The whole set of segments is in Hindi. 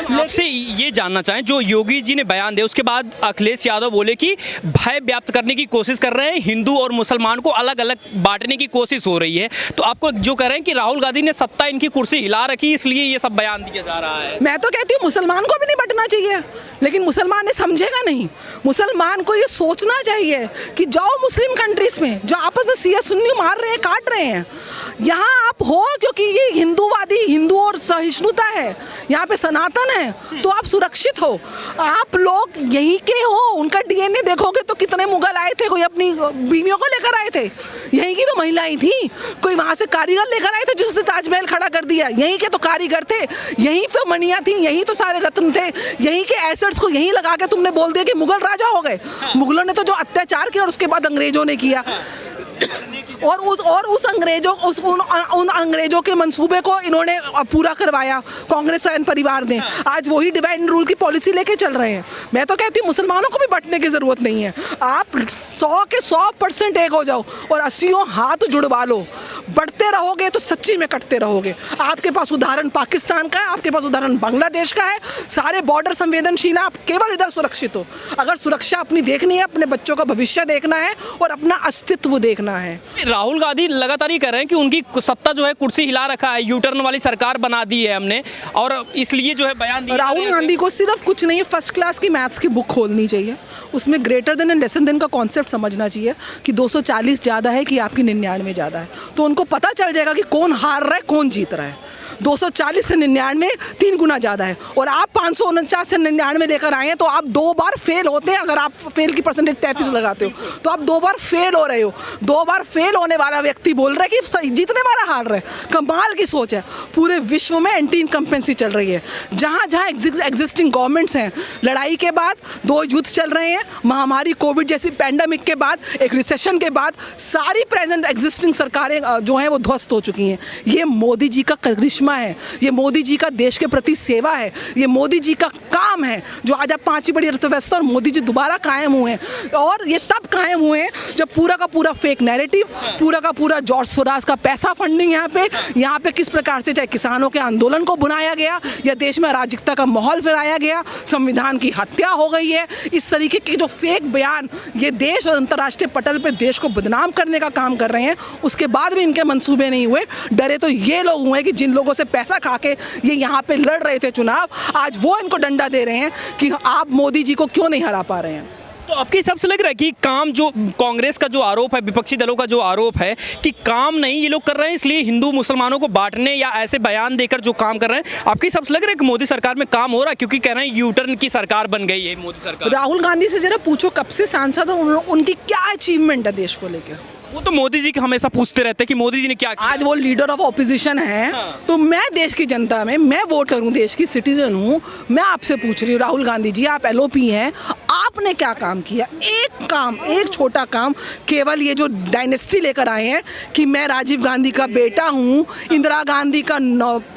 आपसे ये जानना चाहें, जो योगी जी ने बयान दिया उसके बाद अखिलेश यादव बोले कि भय व्याप्त करने की कोशिश कर रहे हैं, हिंदू और मुसलमान को अलग अलग बांटने की कोशिश हो रही है। तो आपको जो कह रहे हैं कि राहुल गांधी ने सत्ता इनकी कुर्सी हिला रखी, इसलिए ये सब बयान दिया जा रहा है। मैं तो कहती हूँ मुसलमान को भी नहीं बंटना चाहिए, लेकिन मुसलमान ने समझेगा नहीं। मुसलमान को ये सोचना चाहिए कि जाओ मुस्लिम कंट्रीज में जो आपस में सिया सुन्नी मार रहे हैं, काट रहे हैं, यहाँ आप हो क्योंकि ये हिंदूवादी, हिंदू और सहिष्णुता है, यहाँ पे सनातन है, तो आप सुरक्षित हो। आप लोग यहीं के हो, उनका डीएनए देखोगे तो कितने मुगल आए थे, कोई अपनी बीवियों को लेकर आए थे, यहीं की तो महिलाएं थी, कोई वहाँ से कारीगर लेकर आए थे जिससे ताजमहल खड़ा कर दिया, यहीं के तो कारीगर थे, यहीं तो मणियाँ थी, यहीं तो सारे रत्न थे, यहीं के एसेट्स को यहीं लगा के तुमने बोल दिया कि मुगल राजा हो गए। मुगलों ने तो जो अत्याचार किया और उसके बाद अंग्रेजों ने किया, और उन अंग्रेजों के मंसूबे को इन्होंने पूरा करवाया कांग्रेस परिवार ने। आज वही डिवाइड एंड रूल की पॉलिसी लेके चल रहे हैं। मैं तो कहती हूँ मुसलमानों को भी बंटने की जरूरत नहीं है, आप 100 के 100% एक हो जाओ और 80 हाथ जुड़वा लो। बढ़ते रहोगे तो सच्ची में कटते रहोगे। आपके पास उदाहरण पाकिस्तान का है, आपके पास उदाहरण बांग्लादेश का है, सारे बॉर्डर संवेदनशील है, आप केवल इधर सुरक्षित हो। अगर सुरक्षा अपनी देखनी है, अपने बच्चों का भविष्य देखना है और अपना अस्तित्व देखना है। राहुल गांधी लगातार ये कह रहे हैं कि उनकी सत्ता जो है कुर्सी हिला रखा है, यू टर्न वाली सरकार बना दी है हमने, और इसलिए जो है बयान दिया। राहुल गांधी को सिर्फ कुछ नहीं, फर्स्ट क्लास की मैथ्स की बुक खोलनी चाहिए, उसमें greater than and lesser than का कॉन्सेप्ट समझना चाहिए कि 240 ज़्यादा है कि आपकी 99 ज़्यादा है, तो उनको पता चल जाएगा कि कौन हार रहा है कौन जीत रहा है। 240 से 99 3 गुना ज़्यादा है, और आप 549 से 99 लेकर आए हैं, तो आप 2 बार फेल होते हैं। अगर आप फेल की परसेंटेज 33 लगाते हो तो आप 2 बार फेल हो रहे हो। 2 बार फेल होने वाला व्यक्ति बोल रहा है कि जीतने वाला हार रहा है। कमाल की सोच है। पूरे विश्व में एंटी इनकम्पेंसी चल रही है, जहाँ जहाँ एग्जिस्टिंग गवर्नमेंट्स हैं, लड़ाई के बाद 2 युद्ध चल रहे हैं, महामारी कोविड जैसी पैंडेमिक के बाद, एक रिसेशन के बाद, सारी प्रेजेंट एग्जिस्टिंग सरकारें जो हैं वो ध्वस्त हो चुकी हैं। ये मोदी जी का करिश्मा है, ये मोदी जी का देश के प्रति सेवा है, ये मोदी जी का काम है जो आज आप 5वीं बड़ी अर्थव्यवस्था और मोदी जी दोबारा कायम हुए हैं। और ये तब कायम हुए हैं जब पूरा का पूरा फेक नैरेटिव, पूरा का पूरा जॉर्ज सोरास का पैसा फंडिंग यहाँ पे किस प्रकार से चाहे किसानों के आंदोलन को बुनाया गया या देश में अराजकता का माहौल फैलाया गया, संविधान की हत्या हो गई है। इस तरीके के जो फेक बयान ये देश और अंतर्राष्ट्रीय पटल पे देश को बदनाम करने का काम कर रहे हैं, उसके बाद भी इनके मंसूबे नहीं हुए। डरे तो ये लोग हुए कि जिन लोगों से पैसा खा के ये यहाँ पे लड़ रहे थे चुनाव, आज वो इनको डंडा दे रहे हैं कि आप मोदी जी को क्यों नहीं हरा पा रहे हैं। तो आपके हिसाब से लग रहा है कि काम जो कांग्रेस का जो आरोप है, विपक्षी दलों का जो आरोप है कि काम नहीं ये लोग कर रहे हैं, इसलिए हिंदू मुसलमानों को बांटने या ऐसे बयान देकर जो काम कर रहे हैं, आपके हिसाब से लग रहा है कि मोदी सरकार में काम हो रहा है? क्योंकि कह रहे हैं यू टर्न की सरकार बन गई है मोदी सरकार। राहुल गांधी से जरा पूछो कब से सांसद हो, उनकी क्या अचीवमेंट है देश को लेकर। वो तो मोदी जी हमेशा पूछते रहते हैं कि मोदी जी ने क्या किया। आज वो लीडर ऑफ ऑपोजिशन है। तो मैं देश की जनता में, मैं वोटर हूँ, देश की सिटीजन हूँ, मैं आपसे पूछ रही हूँ राहुल गांधी जी, आप एलओपी हैं, आपने क्या काम किया? एक काम, एक छोटा काम, केवल ये जो डायनेस्टी लेकर आए हैं कि मैं राजीव गांधी का बेटा हूँ, इंदिरा गांधी का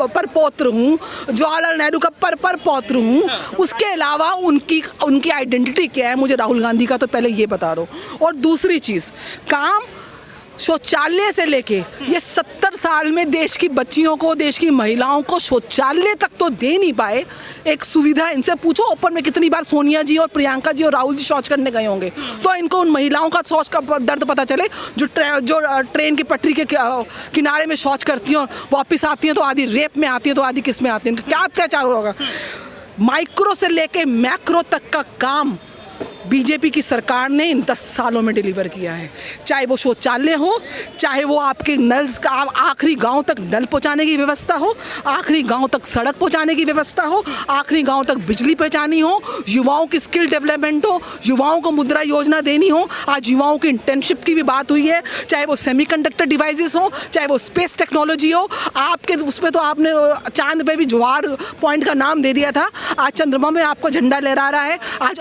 परपौत्र हूँ, जवाहरलाल नेहरू का परपौत्र हूँ, उसके अलावा उनकी आइडेंटिटी क्या है, मुझे राहुल गांधी का तो पहले ये बता दो। और दूसरी चीज़, काम शौचालय से लेके ये 70 साल में देश की बच्चियों को, देश की महिलाओं को शौचालय तक तो दे नहीं पाए। एक सुविधा, इनसे पूछो ओपन में कितनी बार सोनिया जी और प्रियंका जी और राहुल जी शौच करने गए होंगे, तो इनको उन महिलाओं का शौच का दर्द पता चले जो ट्रेन की पटरी के किनारे में शौच करती हैं और वापस आती हैं तो आधी रेप में आती हैं, तो आधी किस में आती हैं, क्या अत्याचार होगा। माइक्रो से लेके मैक्रो तक का काम बीजेपी की सरकार ने इन 10 सालों में डिलीवर किया है। चाहे वो शौचालय हो, चाहे वो आपके नल का आखिरी गांव तक नल पहुंचाने की व्यवस्था हो, आखिरी गांव तक सड़क पहुंचाने की व्यवस्था हो, आखिरी गांव तक बिजली पहुंचानी हो, युवाओं की स्किल डेवलपमेंट हो, युवाओं को मुद्रा योजना देनी हो। आज युवाओं की इंटर्नशिप की भी बात हुई है, चाहे वो सेमीकंडक्टर डिवाइसेस हो, चाहे वो स्पेस टेक्नोलॉजी हो। आपके उसमें तो आपने चांद पे भी जवाहर पॉइंट का नाम दे दिया था, आज चंद्रमा में आपको झंडा लहरा रहा है। आज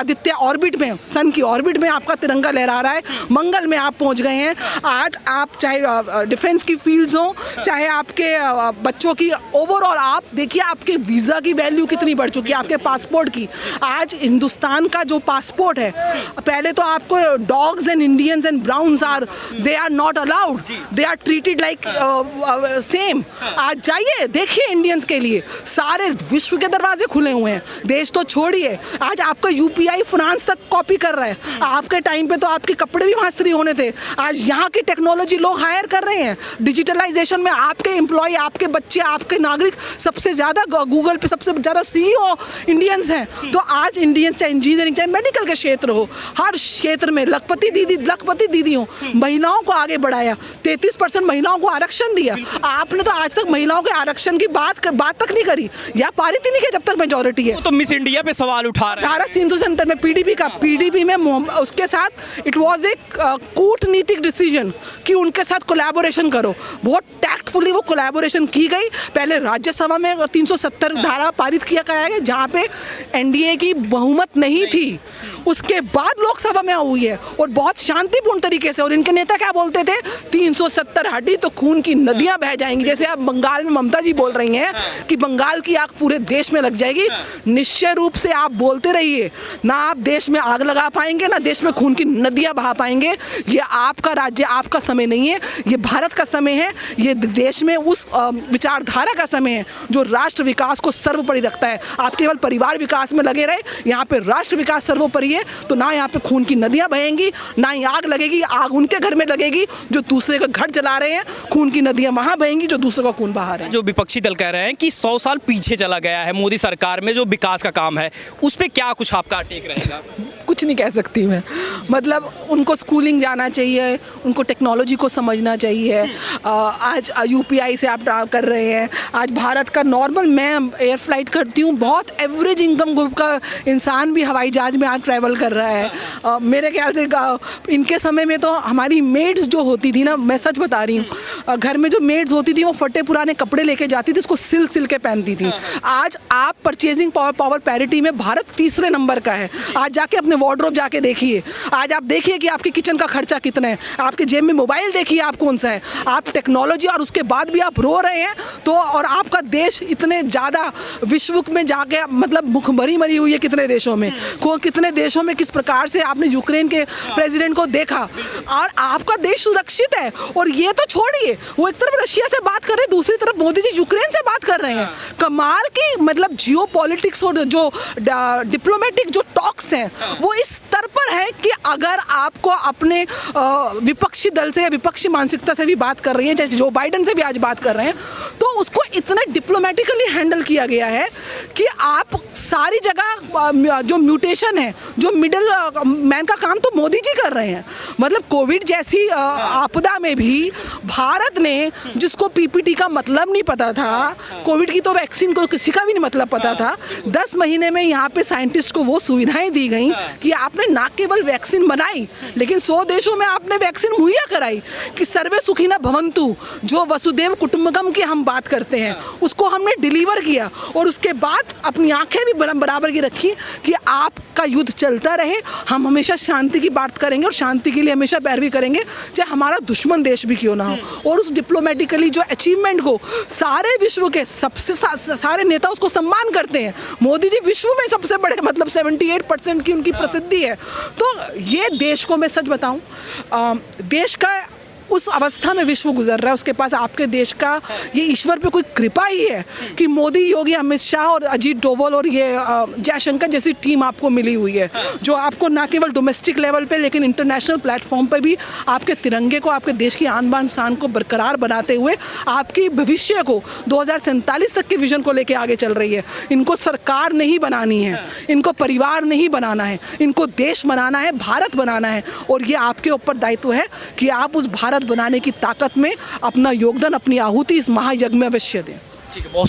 आदित्य ऑर्बिट में, सन की ऑर्बिट में आपका तिरंगा लहरा रहा है, मंगल में आप पहुंच गए हैं। आज आप चाहे डिफेंस की फील्ड्स हो, चाहे आपके बच्चों की ओवरऑल, आप देखिए आपके वीज़ा की वैल्यू कितनी बढ़ चुकी है, आपके पासपोर्ट की। आज हिंदुस्तान का जो पासपोर्ट है, पहले तो आपको dogs and Indians and browns are, they are not allowed, they are treated like same. आज जाइए देखिए, इंडियंस के लिए सारे विश्व के दरवाजे खुले हुए हैं। देश तो छोड़िए, आज आपका यूपीआई फ्रांस तक कॉपी कर रहा है। आपके टाइम पे तो आपके कपड़े भी वहाँ इस्त्री होने थे, आज यहाँ की टेक्नोलॉजी लोग हायर कर रहे हैं। डिजिटलाइजेशन में आपके एम्प्लॉय, आपके बच्चे, आपके नागरिक सबसे ज़्यादा गूगल पे सबसे ज़्यादा CEO इंडियंस हैं। तो आज इंडियंस चाहे इंजीनियरिंग चाहे मेडिकल के क्षेत्र हो, हर क्षेत्र में लखपति दीदी हो, महिलाओं को आगे बढ़ाया, 33% महिलाओं को आरक्षण दिया। आपने तो आज तक महिलाओं के आरक्षण की बात तक नहीं करी, या पारित ही नहीं किया जब तक मेजोरिटी है। तो मिस इंडिया पे सवाल उठा रहे हैं। 1870 में PDP में उसके साथ इट वाज एक कूटनीतिक डिसीजन कि उनके साथ कोलैबोरेशन करो। बहुत टैक्टफुली वो कोलैबोरेशन की गई। पहले राज्यसभा में 370 धारा पारित किया गया है, जहाँ पे NDA की बहुमत नहीं थी। उसके बाद लोकसभा में हुई है, और बहुत शांतिपूर्ण तरीके से। और इनके नेता क्या बोलते थे, 370 हटी तो खून की नदियां बह जाएंगी। जैसे आप बंगाल में ममता जी बोल रही हैं कि बंगाल की आग पूरे देश में लग जाएगी। निश्चय रूप से आप बोलते रहिए, ना आप देश में आग लगा पाएंगे, ना देश में खून की नदियां बहा पाएंगे। ये आपका राज्य, आपका समय नहीं है, ये भारत का समय है। ये देश में उस विचारधारा का समय है जो राष्ट्र विकास को सर्वोपरि रखता है। आप केवल परिवार विकास में लगे रहे, यहाँ पे राष्ट्र विकास सर्वोपरि है। तो ना यहाँ पे खून की नदियां बहेंगी, ना ही आग लगेगी। आग उनके घर में लगेगी जो दूसरे का घर जला रहे हैं, खून की नदियां वहां बहेंगी जो दूसरे का खून बहा रहे हैं। जो विपक्षी दल कह रहे हैं कि 100 साल पीछे चला गया है मोदी सरकार में जो विकास का काम है, उस पे क्या कुछ आपका टेक रहेगा? कुछ नहीं कह सकती मैं, मतलब उनको स्कूलिंग जाना चाहिए, उनको टेक्नोलॉजी को समझना चाहिए। आज UPI से आप कर रहे हैं। आज भारत का नॉर्मल, मैं एयर फ्लाइट करती हूँ, बहुत एवरेज इनकम ग्रुप का इंसान भी हवाई जहाज में आज ट्रैवल कर रहा है। मेरे ख्याल से इनके समय में तो हमारी मेड्स जो होती थी ना, मैं सच बता रही हूँ, घर में जो मेड्स होती थी वो फटे पुराने कपड़े लेके जाती थी, उसको सिल के पहनती थी। आज आप परचेजिंग पावर पैरिटी में भारत तीसरे नंबर का है। आज जाके अपने वार्डरोब जाके देखिए, आज आप देखिए कि आपके किचन का खर्चा कितना है, आपके जेब में मोबाइल देखिए आप कौन सा है, आप टेक्नोलॉजी, और उसके बाद भी आप रो रहे हैं। तो और आपका देश इतने ज़्यादा विश्व में जाके मतलब भुखमरी मरी हुई है कितने देशों में, कितने देशों में किस प्रकार से आपने यूक्रेन के प्रेसिडेंट को देखा, और आपका देश सुरक्षित है। और ये तो छोड़िए, वो एक तरफ रशिया से बात कर रहे हैं, दूसरी तरफ मोदी जी यूक्रेन से बात कर रहे हैं। कमाल की मतलब जियो पॉलिटिक्स और जो डिप्लोमेटिक जो टॉक्स हैं वो इस स्तर पर है कि अगर आपको अपने विपक्षी दल से या विपक्षी मानसिकता से भी बात कर रही है, जैसे जो बाइडेन से भी आज बात कर रहे हैं, तो उसको इतना डिप्लोमेटिकली हैंडल किया गया है कि आप सारी जगह जो म्यूटेशन है, जो मिडिल मैन का काम तो मोदी जी कर रहे हैं। मतलब कोविड जैसी आपदा में भी भारत ने, जिसको PPT का मतलब नहीं पता था, कोविड की तो वैक्सीन को किसी का भी नहीं मतलब पता था, 10 महीने में यहाँ पे साइंटिस्ट को वो सुविधाएं दी गई कि आपने ना केवल वैक्सीन बनाई, लेकिन 100 देशों में आपने वैक्सीन मुहैया कराई कि सर्वे सुखिना भवंतु, जो वसुदेव कुटुंबकम की हम बात करते हैं, उसको हमने डिलीवर किया। और उसके बाद अपनी आंखें भी बराबर की रखी कि आपका युद्ध चलता रहे, हम हमेशा शांति की बात करेंगे और शांति के लिए हमेशा पैरवी करेंगे, चाहे हमारा दुश्मन देश भी क्यों ना हो। और उस डिप्लोमेटिकली जो अचीवमेंट को सारे विश्व के सबसे सारे नेता उसको सम्मान करते हैं। मोदी जी विश्व में सबसे बड़े, मतलब 78% की उनकी प्रसिद्धि है। तो ये देश को, मैं सच बताऊं, देश का उस अवस्था में विश्व गुजर रहा है, उसके पास आपके देश का ये ईश्वर पे कोई कृपा ही है कि मोदी, योगी, अमित शाह और अजीत डोभाल और ये जयशंकर जैसी टीम आपको मिली हुई है, जो आपको ना केवल डोमेस्टिक लेवल पे लेकिन इंटरनेशनल प्लेटफॉर्म पे भी आपके तिरंगे को, आपके देश की आन बान शान को बरकरार बनाते हुए आपकी भविष्य को 2047 तक के विजन को लेके आगे चल रही है। इनको सरकार नहीं बनानी है, इनको परिवार नहीं बनाना है, इनको देश बनाना है, भारत बनाना है। और ये आपके ऊपर दायित्व है कि आप उस भारत बनाने की ताकत में अपना योगदान, अपनी आहुति इस महायज्ञ में अवश्य दें। ठीक है, बहुत